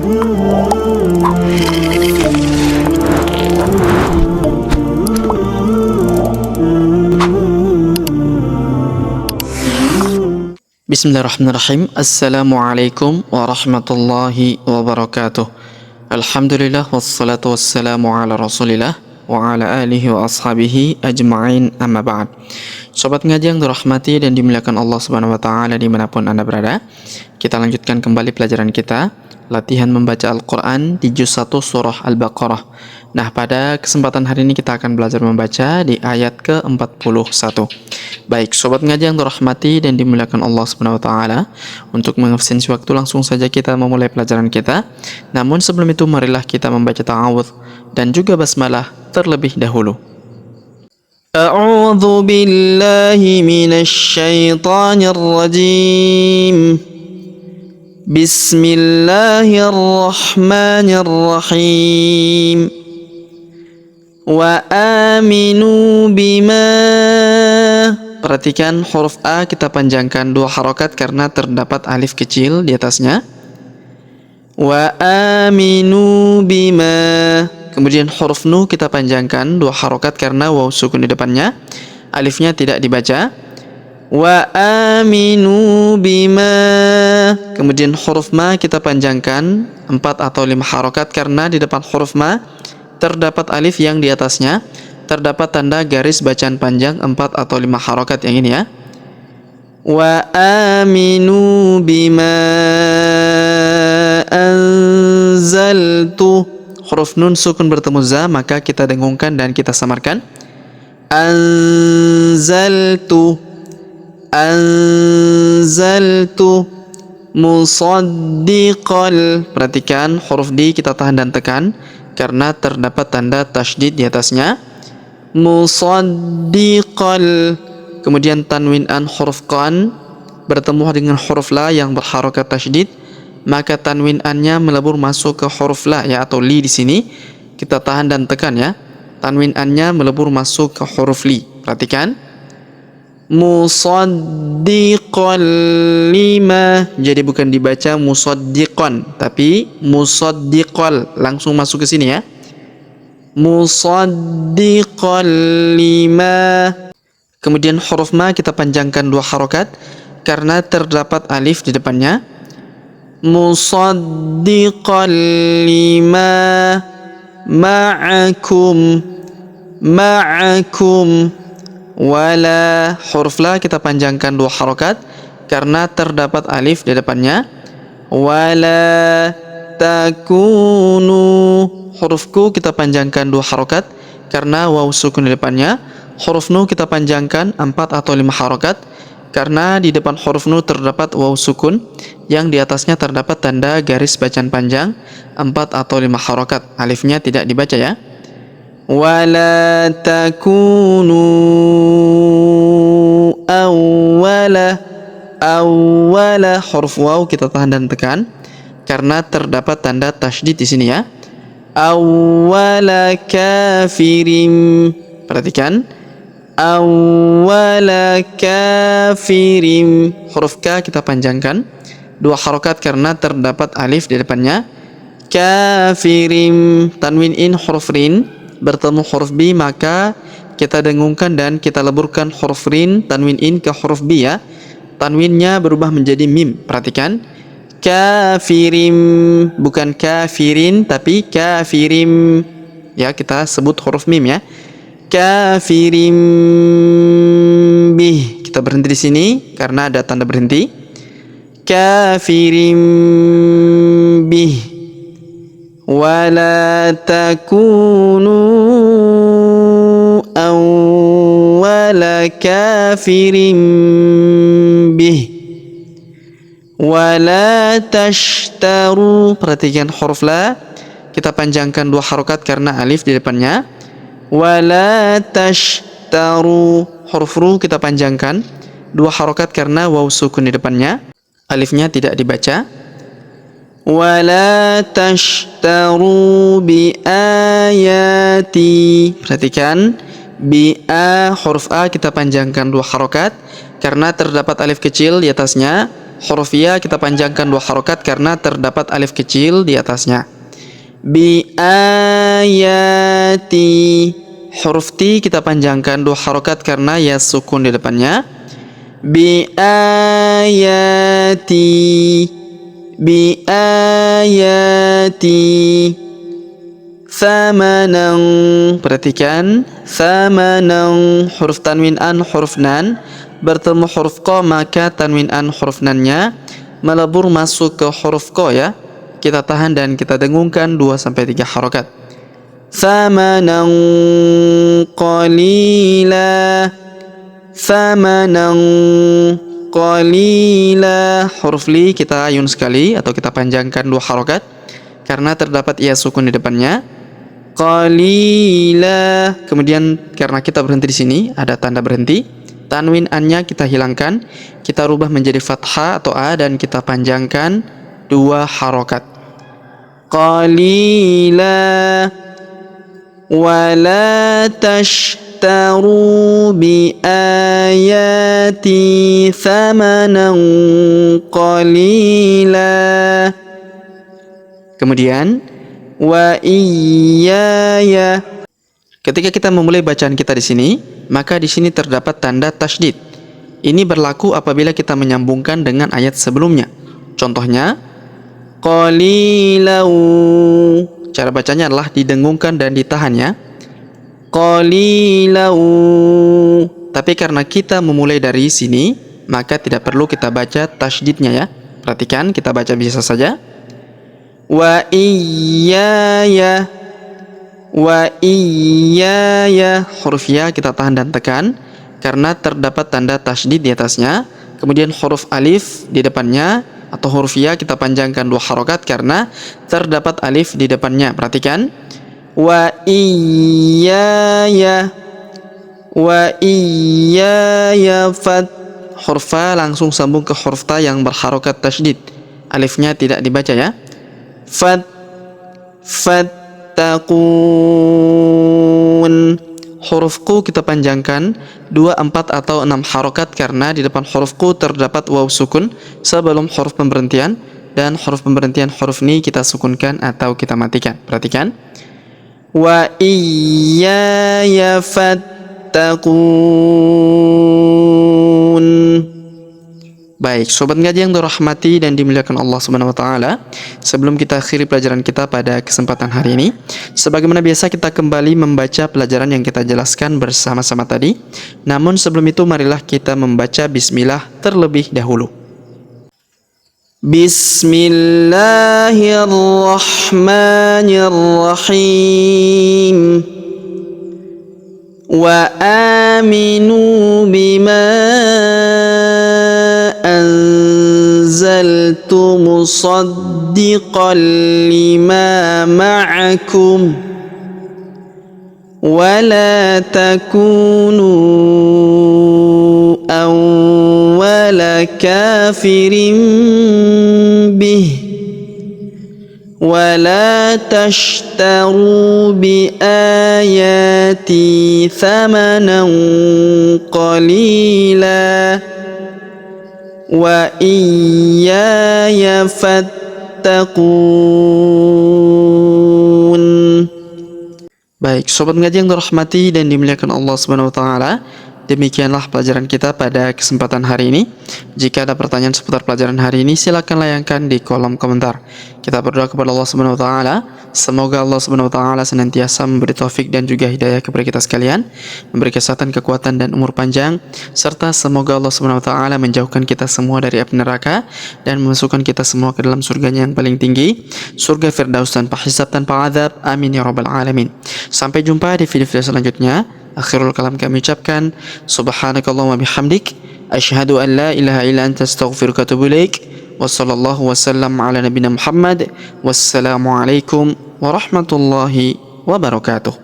Bismillahirrahmanirrahim. Assalamualaikum warahmatullahi wabarakatuh. Alhamdulillah wassalatu wassalamu ala rasulillah wa ala alihi wa ashabihi ajma'in, amma ba'd. Sobat ngaji yang dirahmati dan dimuliakan Allah Subhanahu wa taala dimanapun Anda berada, kita lanjutkan kembali pelajaran kita, latihan membaca Al-Quran di juz 1 surah Al-Baqarah. Nah, pada kesempatan hari ini kita akan belajar membaca di ayat ke-41. Baik, sobat ngaji yang dirahmati dan dimuliakan Allah Subhanahu wa taala, untuk mengefisiensi waktu langsung saja kita memulai pelajaran kita. Namun sebelum itu marilah kita membaca ta'awudz dan juga basmalah terlebih dahulu. A'udzu billahi minasy syaithanir rajim. Bismillahirrahmanirrahim. Wa aminu bima. Perhatikan huruf A kita panjangkan 2 harokat karena terdapat alif kecil di atasnya. Wa aminu bima. Kemudian huruf Nu kita panjangkan 2 harokat karena waw sukun di depannya. Alifnya tidak dibaca. Wa aminu bima. Kemudian huruf Ma kita panjangkan 4 atau 5 harokat karena di depan huruf Ma terdapat alif yang di atasnya terdapat tanda garis bacaan panjang 4 atau 5 harokat yang ini ya. Wa aminu bima anzaltu. Huruf Nun sukun bertemu za, maka kita dengungkan dan kita samarkan. Anzaltu. Anzaltu musaddiqal. Perhatikan huruf D kita tahan dan tekan karena terdapat tanda tasydid di atasnya. Musaddiqal. Kemudian tanwin an huruf qan bertemu dengan huruf la yang berharokat tasydid, maka tanwin annya melebur masuk ke huruf la ya atau li di sini. Kita tahan dan tekan ya. Tanwin annya melebur masuk ke huruf li. Perhatikan. Musaddiqal lima. Jadi bukan dibaca musaddiqan, tapi musaddiqal, langsung masuk ke sini ya. Musaddiqal lima. Kemudian huruf Ma kita panjangkan 2 harokat karena terdapat alif di depannya. Musaddiqal lima ma'akum. Ma'akum. Wala. Huruf La kita panjangkan 2 harokat karena terdapat alif di depannya. Wala takunu. Huruf Ku kita panjangkan 2 harokat karena waw sukun di depannya. Huruf Nu kita panjangkan 4 atau 5 harokat karena di depan huruf Nu terdapat waw sukun yang di atasnya terdapat tanda garis bacaan panjang 4 atau 5 harokat. Alifnya tidak dibaca ya. Wala takunu awwala. Awwala. Huruf waw kita tahan dan tekan karena terdapat tanda tasydid di sini ya. Awwala kafirim. Perhatikan. Awwala kafirim. Huruf K kita panjangkan 2 harokat karena terdapat alif di depannya. Kafirim. Tanwin in huruf rin bertemu huruf B, maka kita dengungkan dan kita leburkan huruf rin tanwin in ke huruf B ya. Tanwinnya berubah menjadi mim. Perhatikan. Kafirim, bukan kafirin tapi kafirim ya, kita sebut huruf mim ya. Kafirim bih, kita berhenti di sini karena ada tanda berhenti. Kafirim bih. Wala takunu awwala kafirim bih. Wala tashtaru. Perhatikan huruf La kita panjangkan 2 harokat karena alif di depannya. Wala tashtaru. Huruf Ru kita panjangkan 2 harokat karena waw sukun di depannya. Alifnya tidak dibaca. Wala tashtaru bi ayati. Perhatikan. Bi A, huruf A kita panjangkan 2 harokat karena terdapat alif kecil di atasnya. huruf ya kita panjangkan 2 harokat karena terdapat alif kecil di atasnya. Bi ayati, huruf T kita panjangkan 2 harokat karena ya sukun di depannya. Bi ayati, bi ayati thamanan, perhatikan thamanan, huruf tanwin an huruf nan bertemu huruf ko, maka tanwin an huruf nannya melebur masuk ke huruf ko ya. Kita tahan dan kita dengungkan 2-3 harokat. Thamanan qalila, thamanan qalila, huruf li kita ayun sekali atau kita panjangkan 2 harokat karena terdapat ia sukun di depannya. Qalila, kemudian karena kita berhenti di sini ada tanda berhenti, tanwin an-nya kita hilangkan, kita rubah menjadi fathah atau a dan kita panjangkan 2 harokat. Qalila wala tashtaru bi ayati thamanan qalila. Kemudian wa iyaya. Ketika kita memulai bacaan kita di sini, maka di sini terdapat tanda tasydid. Ini berlaku apabila kita menyambungkan dengan ayat sebelumnya. Contohnya qalilau, cara bacanya adalah didengungkan dan ditahan ya. Qalilau, tapi karena kita memulai dari sini, maka tidak perlu kita baca tasydidnya ya. Perhatikan, kita baca biasa saja. Wa iyaya, wa iyaya, huruf ya kita tahan dan tekan karena terdapat tanda tasydid di atasnya. Kemudian huruf alif di depannya atau huruf ya kita panjangkan 2 harokat karena terdapat alif di depannya. Perhatikan, wa iyaya, wa iyaya fat, huruf fa langsung sambung ke huruf ta yang berharokat tasydid, alifnya tidak dibaca ya. Fattaqun, huruf ku kita panjangkan 2, 4 atau 6 harokat karena di depan huruf ku terdapat waw sukun sebelum huruf pemberhentian, dan huruf pemberhentian huruf ini kita sukunkan atau kita matikan. Perhatikan, wa iyaya fattaqun. Baik, sobat ngaji yang dirahmati dan dimuliakan Allah Subhanahu wa taala, sebelum kita akhiri pelajaran kita pada kesempatan hari ini, sebagaimana biasa kita kembali membaca pelajaran yang kita jelaskan bersama-sama tadi. Namun sebelum itu marilah kita membaca bismillah terlebih dahulu. Bismillahirrahmanirrahim. Wa aminu bima anzaltu musaddiqan lima ma'akum wa la takunu awwala kafirin bih wa la tashtaru bi ayati thamanan qalila wa iyaya fattaqun. Baik, sobat ngaji yang dirahmati dan dimuliakan Allah Subhanahu wa taala, demikianlah pelajaran kita pada kesempatan hari ini. Jika ada pertanyaan seputar pelajaran hari ini, silakan layangkan di kolom komentar. Kita berdoa kepada Allah Subhanahu wa taala, semoga Allah Subhanahu wa taala senantiasa memberi taufik dan juga hidayah kepada kita sekalian, memberi kesehatan, kekuatan dan umur panjang, serta semoga Allah Subhanahu wa taala menjauhkan kita semua dari api neraka dan memasukkan kita semua ke dalam surganya yang paling tinggi, surga Firdaus tanpa hisab, tanpa azab. Amin ya rabbal alamin. Sampai jumpa di video-video selanjutnya. Akhirul kalam kami ucapkan subhanakallahumma bihamdik asyhadu an la ilaha illa anta astaghfiruka wa atubu ilaik. Wassallallahu wasallam ala nabiyina Muhammad. Wassalamualaikum warahmatullahi wabarakatuh.